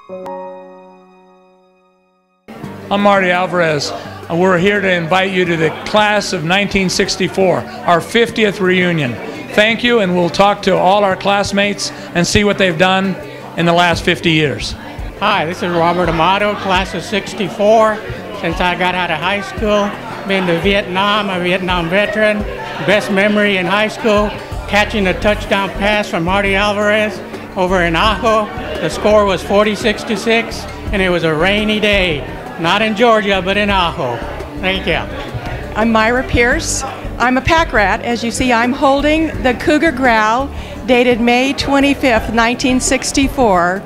I'm Marty Alvarez. We're here to invite you to the class of 1964, our 50th reunion. Thank you, and we'll talk to all our classmates and see what they've done in the last 50 years. Hi, this is Robert Amato, class of 64. Since I got out of high school, been to Vietnam, a Vietnam veteran. Best memory in high school, catching a touchdown pass from Marty Alvarez over in Ajo. The score was 46-6, and it was a rainy day. Not in Georgia, but in Ajo. Thank you. I'm Myra Pierce. I'm a pack rat. As you see, I'm holding the Cougar Growl, dated May 25th, 1964.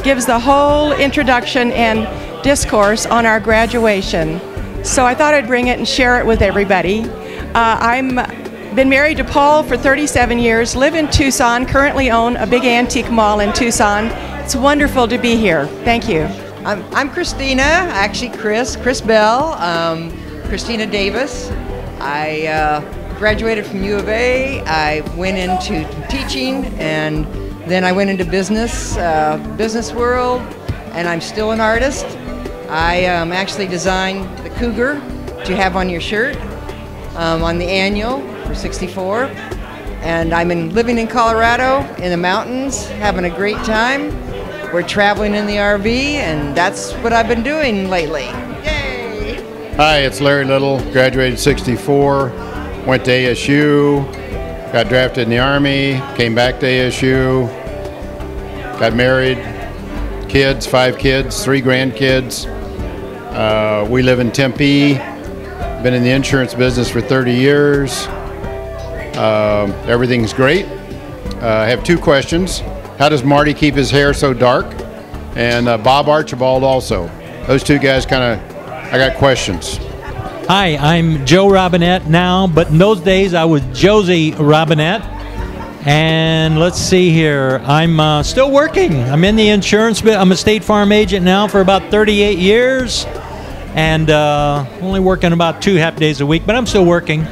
Gives the whole introduction and discourse on our graduation. So I thought I'd bring it and share it with everybody. I'm been married to Paul for 37 years, live in Tucson, currently own a big antique mall in Tucson. It's wonderful to be here. Thank you. I'm Christina, actually Chris Bell, Christina Davis. I graduated from U of A. I went into teaching, and then I went into business world, and I'm still an artist. I actually designed the Cougar that you have on your shirt on the annual for 64. And I'm living in Colorado in the mountains, having a great time. We're traveling in the RV, and that's what I've been doing lately. Yay! Hi, it's Larry Little, graduated 64, went to ASU, got drafted in the Army, came back to ASU, got married, kids, 5 kids, 3 grandkids. We live in Tempe, been in the insurance business for 30 years. Everything's great. I have 2 questions. How does Marty keep his hair so dark? And Bob Archibald also. Those 2 guys I got questions. Hi, I'm Joe Robinette now, but in those days I was Josie Robinette. And let's see here, I'm still working. I'm in the insurance bit. I'm a State Farm agent now for about 38 years. And only working about 2 half days a week, but I'm still working.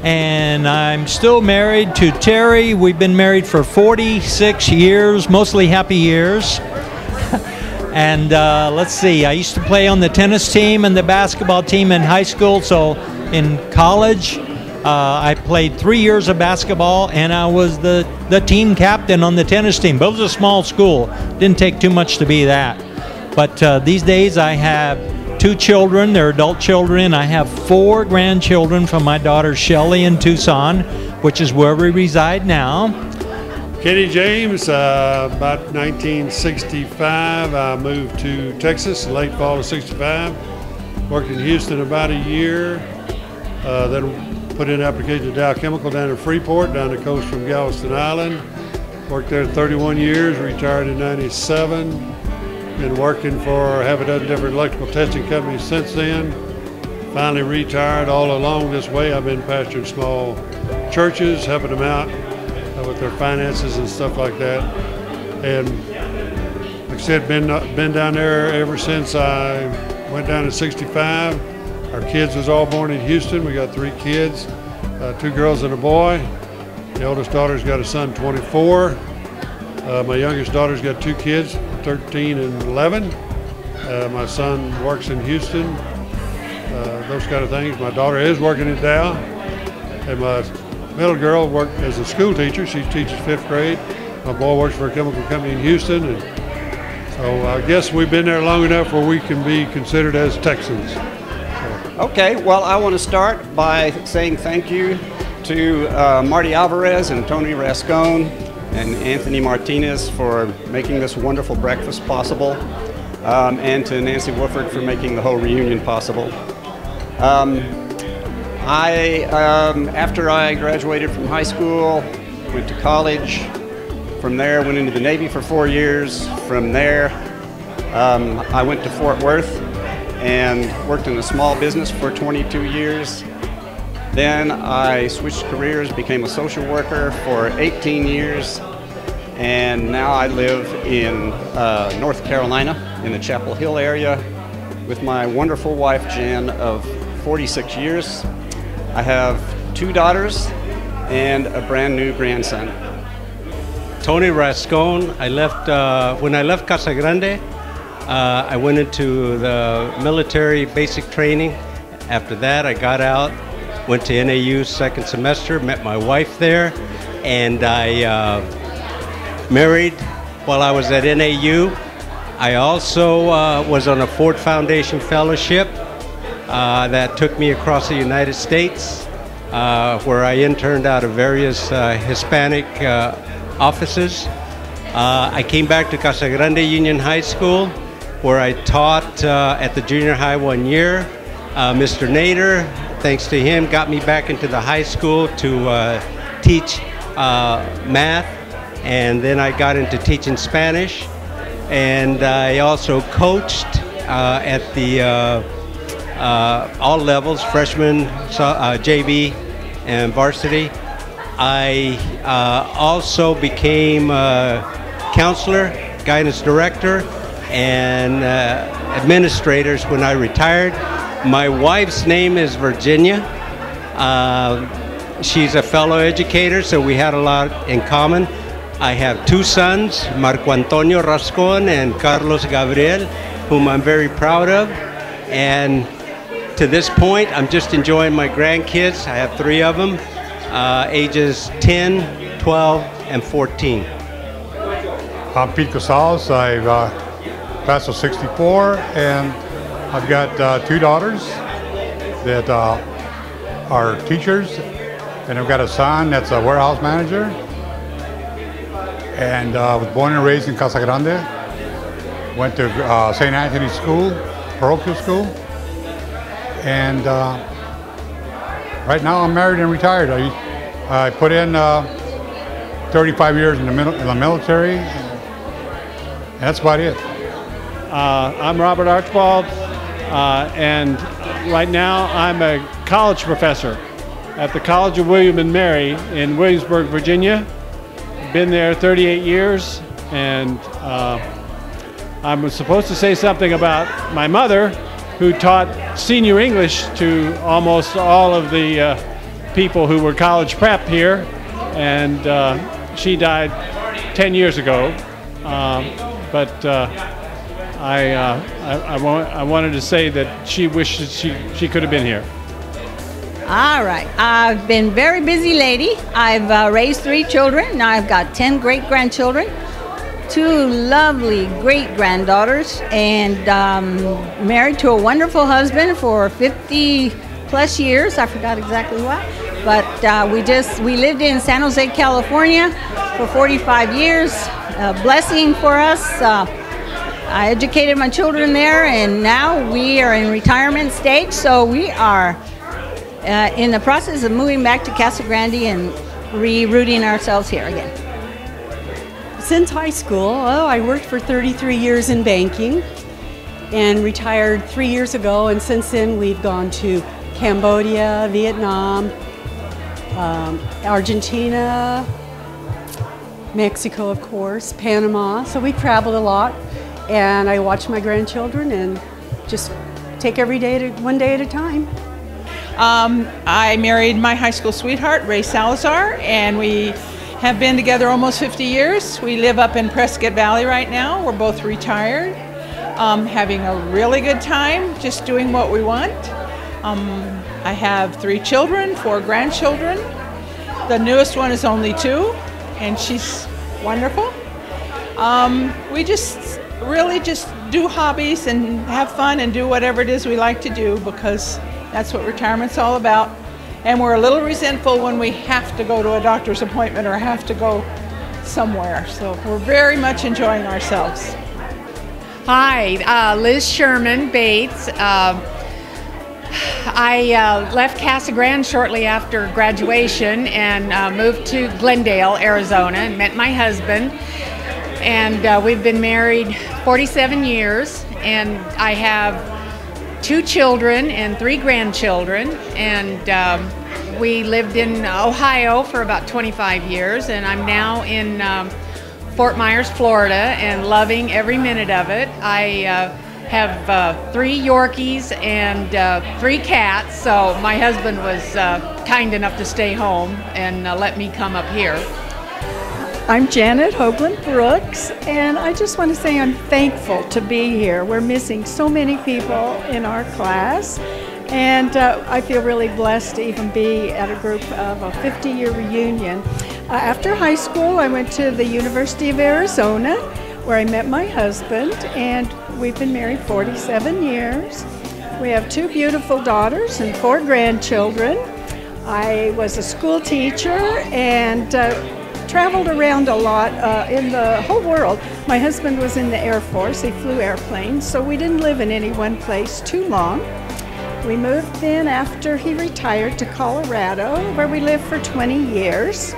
And I'm still married to Terry. We've been married for 46 years, mostly happy years. And let's see, I used to play on the tennis team and the basketball team in high school. So in college, I played 3 years of basketball, and I was the team captain on the tennis team. But it was a small school. Didn't take too much to be that. But these days I have 2 children, they're adult children. I have 4 grandchildren from my daughter Shelley in Tucson, which is where we reside now. Kenny James, about 1965, I moved to Texas, late fall of 65. Worked in Houston about a year, then put in an application to Dow Chemical down in Freeport, down the coast from Galveston Island. Worked there 31 years, retired in 97. Been working for half a dozen different electrical testing companies since then. Finally retired. All along this way, I've been pastoring small churches, helping them out with their finances and stuff like that. And like I said, been down there ever since I went down in 65. Our kids was all born in Houston. We got 3 kids, 2 girls and a boy. The oldest daughter's got a son, 24. My youngest daughter's got 2 kids, 13 and 11. My son works in Houston, those kind of things. My daughter is working at Dow, and my middle girl worked as a school teacher. She teaches 5th grade. My boy works for a chemical company in Houston, and so I guess we've been there long enough where we can be considered as Texans. Okay, well, I want to start by saying thank you to Marty Alvarez and Tony Rascone and Anthony Martinez for making this wonderful breakfast possible, and to Nancy Wooford for making the whole reunion possible. After I graduated from high school, went to college. From there, went into the Navy for 4 years. From there, I went to Fort Worth and worked in a small business for 22 years. Then I switched careers, became a social worker for 18 years, and now I live in North Carolina in the Chapel Hill area with my wonderful wife Jan of 46 years. I have 2 daughters and a brand new grandson. Tony Rascone. I left when I left Casa Grande. I went into the military basic training. After that, I got out, went to NAU second semester, met my wife there, and I married while I was at NAU. I also was on a Ford Foundation Fellowship that took me across the United States, where I interned out of various Hispanic offices. I came back to Casa Grande Union High School, where I taught at the junior high 1 year. Mr. Nader, thanks to him, got me back into the high school to teach math, and then I got into teaching Spanish, and I also coached at the all levels, freshman, JV, and varsity. I also became a counselor, guidance director, and administrators when I retired. My wife's name is Virginia. She's a fellow educator, so we had a lot in common. I have two sons, Marco Antonio Rascon and Carlos Gabriel, whom I'm very proud of. And to this point, I'm just enjoying my grandkids. I have 3 of them, ages 10, 12, and 14. I'm Pete Casals. I've class of 64, and I've got 2 daughters that are teachers, and I've got a son that's a warehouse manager. And I was born and raised in Casa Grande. Went to St. Anthony's School, parochial school. And right now I'm married and retired. I put in 35 years in the military, and that's about it. I'm Robert Archibald, and right now I'm a college professor at the College of William and Mary in Williamsburg, Virginia. Been there 38 years, and I'm supposed to say something about my mother, who taught senior English to almost all of the people who were college prep here, and she died 10 years ago. But I wanted to say that she wishes she could have been here. All right. I've been a very busy lady. I've raised 3 children. Now I've got 10 great-grandchildren, 2 lovely great-granddaughters, and married to a wonderful husband for 50-plus years. I forgot exactly what. But we lived in San Jose, California for 45 years. A blessing for us. I educated my children there, and now we are in retirement stage, so we are in the process of moving back to Casa Grande and re-rooting ourselves here again. Since high school, I worked for 33 years in banking and retired 3 years ago, and since then we've gone to Cambodia, Vietnam, Argentina, Mexico, of course, Panama. So we traveled a lot, and I watch my grandchildren and just take every day one day at a time. I married my high school sweetheart, Ray Salazar, and we have been together almost 50 years. We live up in Prescott Valley right now. We're both retired, having a really good time, just doing what we want. I have 3 children, 4 grandchildren. The newest one is only 2, and she's wonderful. We just really just do hobbies and have fun and do whatever it is we like to do, because that's what retirement's all about. And we're a little resentful when we have to go to a doctor's appointment or have to go somewhere. So we're very much enjoying ourselves. Hi, Liz Sherman Bates. I left Casa Grande shortly after graduation and moved to Glendale, Arizona, and met my husband. And we've been married 47 years, and I have 2 children and 3 grandchildren, and we lived in Ohio for about 25 years, and I'm now in Fort Myers, Florida, and loving every minute of it. I have 3 Yorkies and 3 cats, so my husband was kind enough to stay home and let me come up here. I'm Janet Hoagland Brooks, and I just want to say I'm thankful to be here. We're missing so many people in our class, and I feel really blessed to even be at a group of a 50-year reunion. After high school, I went to the University of Arizona, where I met my husband, and we've been married 47 years. We have 2 beautiful daughters and 4 grandchildren. I was a school teacher and traveled around a lot in the whole world. My husband was in the Air Force. He flew airplanes, so we didn't live in any one place too long. We moved then after he retired to Colorado, where we lived for 20 years.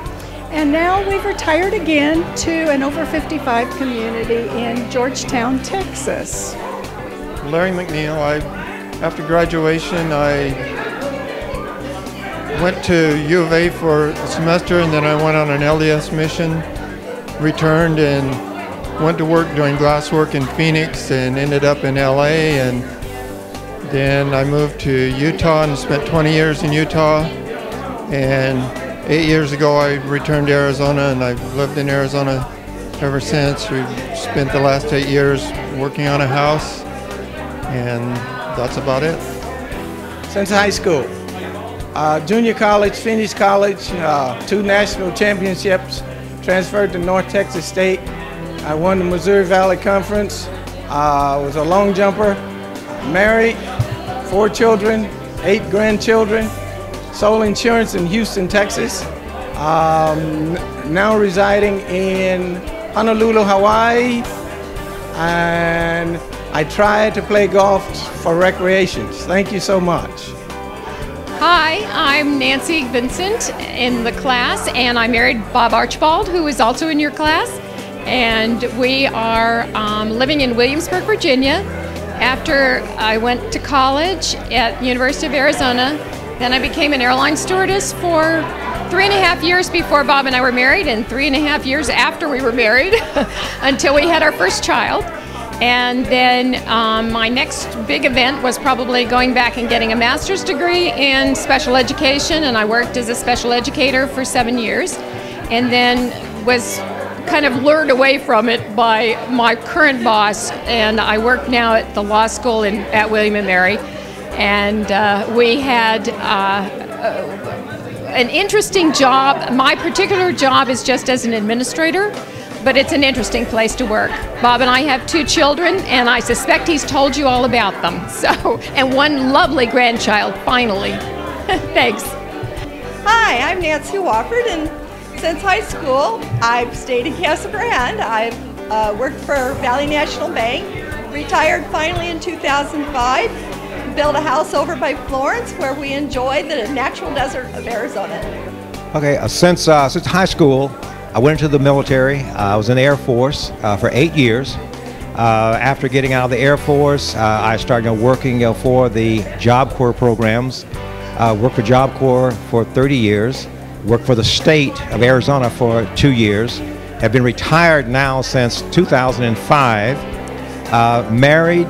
And now we've retired again to an over 55 community in Georgetown, Texas. Larry McNeil. After graduation, I went to U of A for a semester, and then I went on an LDS mission, returned and went to work doing glasswork in Phoenix and ended up in LA, and then I moved to Utah and spent 20 years in Utah, and 8 years ago I returned to Arizona, and I've lived in Arizona ever since. We've spent the last 8 years working on a house, and that's about it. Since high school. Junior college, finished college, 2 national championships, transferred to North Texas State. I won the Missouri Valley Conference, was a long jumper, married, 4 children, 8 grandchildren, sold insurance in Houston, Texas. Now residing in Honolulu, Hawaii, and I try to play golf for recreation. Thank you so much. Hi, I'm Nancy Vincent in the class, and I married Bob Archibald, who is also in your class. And we are living in Williamsburg, Virginia. After I went to college at University of Arizona, then I became an airline stewardess for 3.5 years before Bob and I were married, and 3.5 years after we were married, until we had our first child. And then my next big event was probably going back and getting a master's degree in special education, and I worked as a special educator for 7 years, and then was kind of lured away from it by my current boss, and I work now at the law school at William & Mary, and we had an interesting job. My particular job is just as an administrator, but it's an interesting place to work. Bob and I have 2 children, and I suspect he's told you all about them. So, and 1 lovely grandchild, finally. Thanks. Hi, I'm Nancy Wofford, and since high school, I've stayed in Casa Grande. I've worked for Valley National Bank, retired finally in 2005, built a house over by Florence where we enjoy the natural desert of Arizona. Okay, since high school, I went into the military. I was in the Air Force for 8 years. After getting out of the Air Force, I started working for the Job Corps programs. Worked for Job Corps for 30 years. Worked for the state of Arizona for 2 years. Have been retired now since 2005. Married,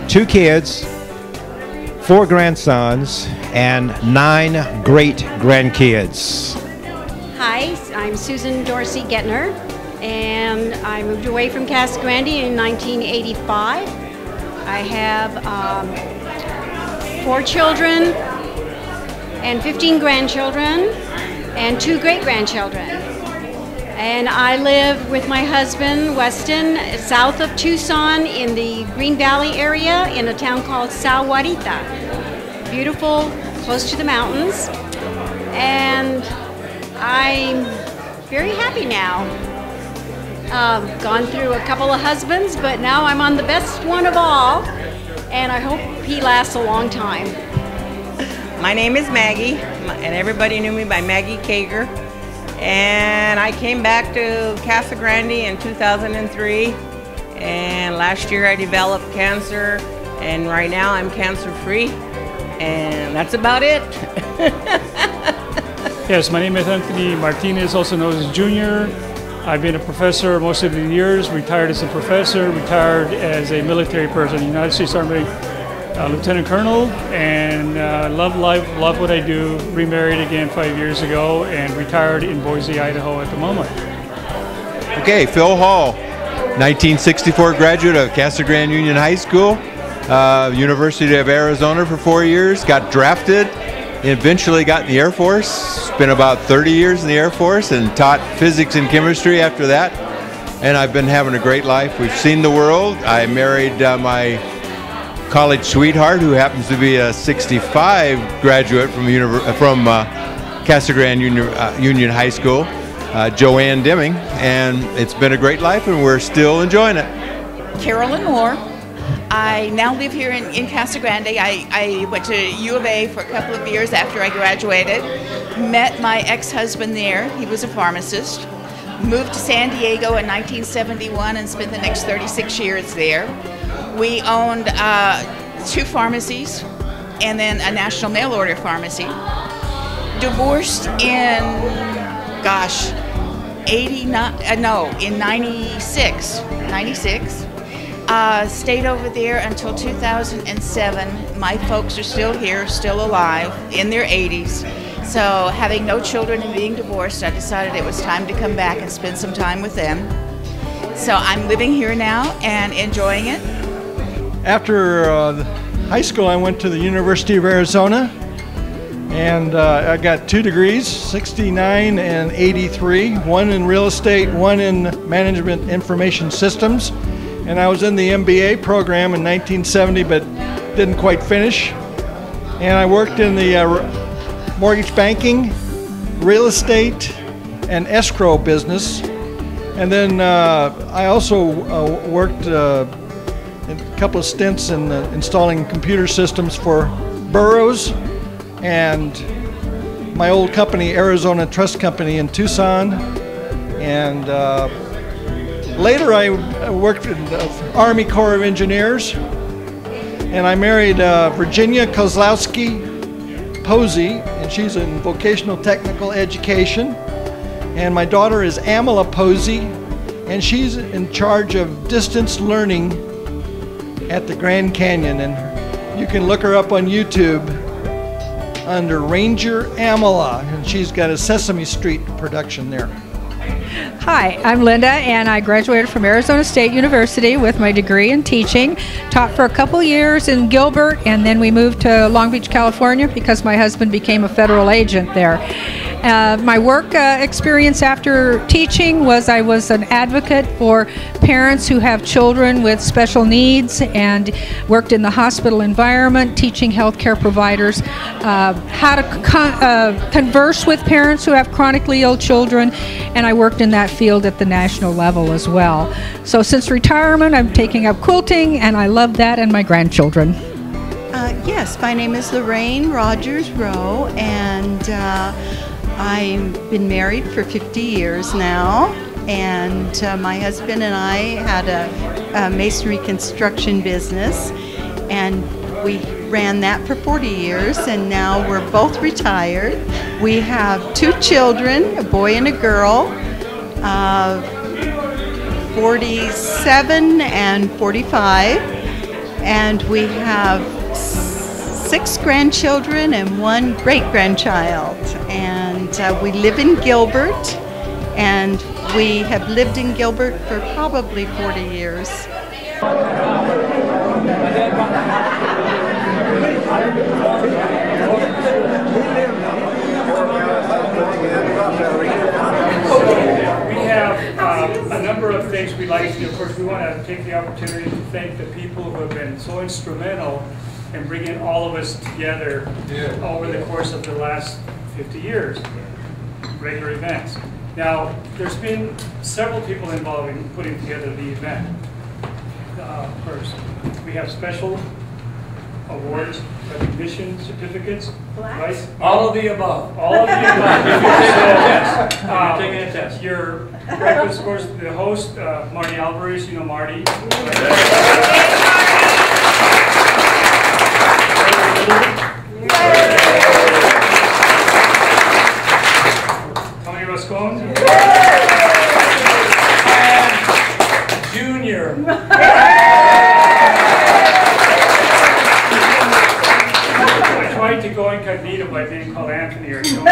2 kids, 4 grandsons, and 9 great grandkids. Hi, I'm Susan Dorsey Gettner, and I moved away from Casa Grande in 1985. I have 4 children and 15 grandchildren and 2 great-grandchildren. And I live with my husband, Weston, south of Tucson in the Green Valley area in a town called Sahuarita. Beautiful, close to the mountains. And I'm very happy now. Gone through a couple of husbands, but now I'm on the best one of all, and I hope he lasts a long time. My name is Maggie, and everybody knew me by Maggie Kager. And I came back to Casa Grande in 2003, and last year I developed cancer, and right now I'm cancer-free, and that's about it. Yes, my name is Anthony Martinez, also known as Junior. I've been a professor most of the years, retired as a professor, retired as a military person, United States Army Lieutenant Colonel, and love life, love what I do. Remarried again 5 years ago and retired in Boise, Idaho at the moment. Okay, Phil Hall, 1964 graduate of Casa Grande Union High School, University of Arizona for 4 years, got drafted, eventually got in the Air Force, spent about 30 years in the Air Force and taught physics and chemistry after that. And I've been having a great life. We've seen the world. I married my college sweetheart, who happens to be a 65 graduate from Casa Grande Union High School, Joanne Deming, and it's been a great life and we're still enjoying it. Carolyn Moore. I now live here in Casa Grande. I went to U of A for a couple of years after I graduated, met my ex-husband there. He was a pharmacist. Moved to San Diego in 1971 and spent the next 36 years there. We owned 2 pharmacies and then a national mail order pharmacy. Divorced in, gosh, in 96. Stayed over there until 2007. My folks are still here, still alive, in their 80s. So having no children and being divorced, I decided it was time to come back and spend some time with them. So I'm living here now and enjoying it. After high school, I went to the University of Arizona, and I got 2 degrees, 69 and 83, one in real estate, one in management information systems. And I was in the MBA program in 1970, but didn't quite finish. And I worked in the mortgage banking, real estate, and escrow business. And then I also worked in a couple of stints in installing computer systems for boroughs and my old company, Arizona Trust Company in Tucson. And later I worked in the Army Corps of Engineers, and I married Virginia Kozlowski Posey, and she's in vocational technical education. And my daughter is Amala Posey, and she's in charge of distance learning at the Grand Canyon. And you can look her up on YouTube under Ranger Amala, and she's got a Sesame Street production there. Hi, I'm Linda, and I graduated from Arizona State University with my degree in teaching. Taught for a couple years in Gilbert, and then we moved to Long Beach, California because my husband became a federal agent there. My work experience after teaching was I was an advocate for parents who have children with special needs, and worked in the hospital environment teaching healthcare providers how to converse with parents who have chronically ill children, and I worked in that field at the national level as well. So since retirement, I'm taking up quilting, and I love that and my grandchildren. Yes, my name is Lorraine Rogers Rowe, and I've been married for 50 years now, and my husband and I had a masonry construction business, and we ran that for 40 years, and now we're both retired. We have 2 children, a boy and a girl, 47 and 45, and we have 6 grandchildren and 1 great-grandchild. And we live in Gilbert, and we have lived in Gilbert for probably 40 years. We have a number of things we'd like to do. Of course, we want to take the opportunity to thank the people who have been so instrumental in bringing all of us together over the course of the last 50 years, regular events. Now, there's been several people involved in putting together the event. First, we have special awards, recognition certificates, right? All of the above. All of the above. You're taking a test. Your breakfast, of course, the host, Marty Alvarez, you know Marty. Tony Roscone. And Junior. I tried to go incognito by being called Anthony or Tony.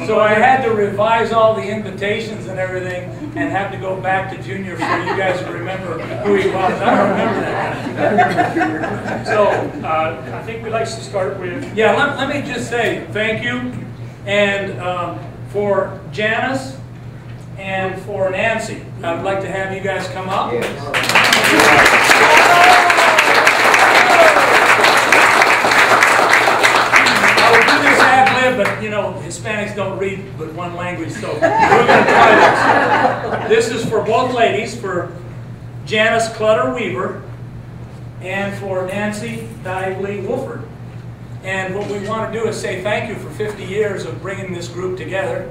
So I had to revise all the invitations and everything and have to go back to junior for you guys to remember who he was. I don't remember that guy. So I think we'd like to start with... Yeah, let me just say thank you. And for Janice and for Nancy, I would like to have you guys come up. I will do this ad lib, but you know, Hispanics don't read but one language, so we're going to try this. This is for both ladies, for Janice Clutter Weaver and for Nancy Dively Wolford. And what we want to do is say thank you for 50 years of bringing this group together.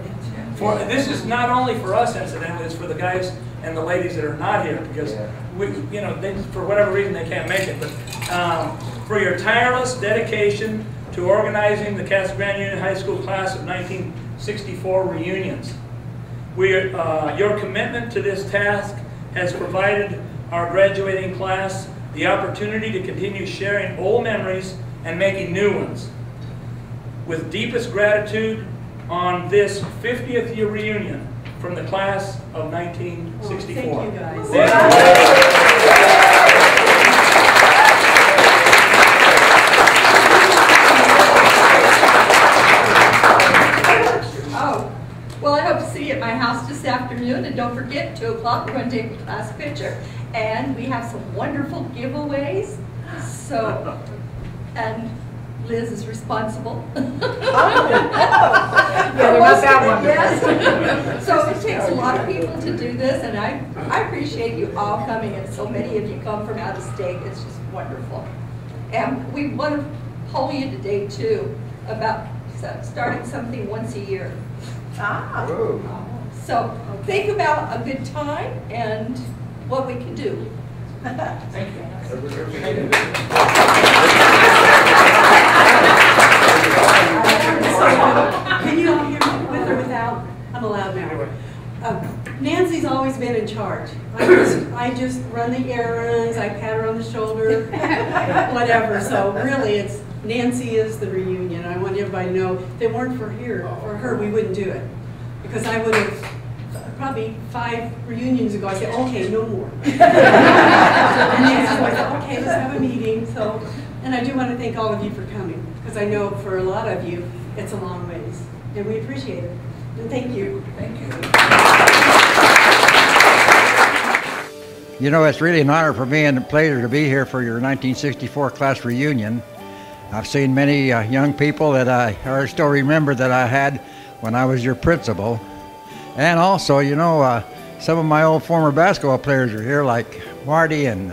This is not only for us, incidentally, it's for the guys and the ladies that are not here, because we, you know, for whatever reason they can't make it. But for your tireless dedication to organizing the Casa Grande Union High School class of 1964 reunions, your commitment to this task has provided our graduating class the opportunity to continue sharing old memories and making new ones. With deepest gratitude on this 50th year reunion from the class of 1964. Thank you guys. Oh, well, I hope to see you at my house this afternoon, and don't forget, 2 o'clock, we're going to take a class picture. And we have some wonderful giveaways. So, and Liz is responsible. Yeah, they're not that one. Yes. So it takes a lot of people to do this, and I appreciate you all coming, and so many of you come from out of state. it's just wonderful. And we want to poll you today too about starting something once a year. So think about a good time and what we can do. Thank you. Can you all hear me with or without? I'm allowed now. Nancy's always been in charge. I just run the errands, I pat her on the shoulder, whatever. So really, it's Nancy is the reunion. I want everybody to know if it weren't for her, we wouldn't do it. Because I would have, probably 5 reunions ago, I said, okay, no more. And Nancy was like, okay, let's have a meeting. So, and I do want to thank all of you for coming, because I know for a lot of you, it's a long ways. And we appreciate it. And thank you. Thank you. You know, it's really an honor for me and a pleasure to be here for your 1964 class reunion. I've seen many young people that I still remember that I had when I was your principal. And also, you know, some of my old former basketball players are here, like Marty and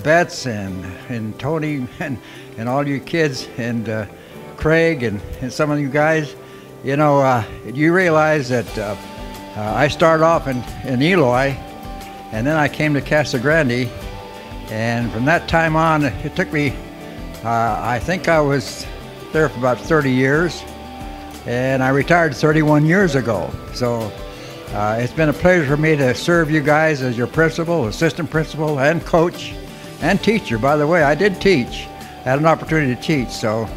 Betts and Tony and all you kids and Craig and some of you guys. You know, you realize that I started off in Eloy, and then I came to Casa Grande, and from that time on, it took me, I think I was there for about 30 years, and I retired 31 years ago. So it's been a pleasure for me to serve you guys as your principal, assistant principal, and coach, and teacher. By the way, I did teach, had an opportunity to teach, so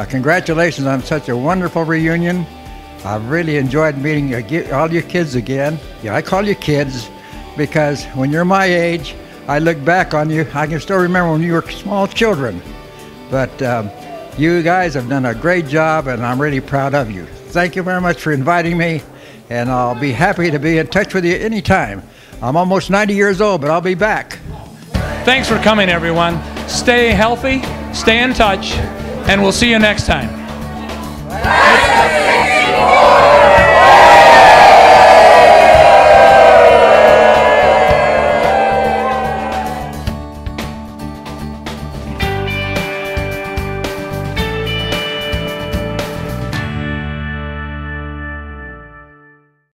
congratulations on such a wonderful reunion. I've really enjoyed meeting all you kids again. Yeah, I call you kids because when you're my age, I look back on you, I can still remember when you were small children. But you guys have done a great job, and I'm really proud of you. Thank you very much for inviting me, and I'll be happy to be in touch with you anytime. I'm almost 90 years old, but I'll be back. Thanks for coming, everyone. Stay healthy, stay in touch, and we'll see you next time.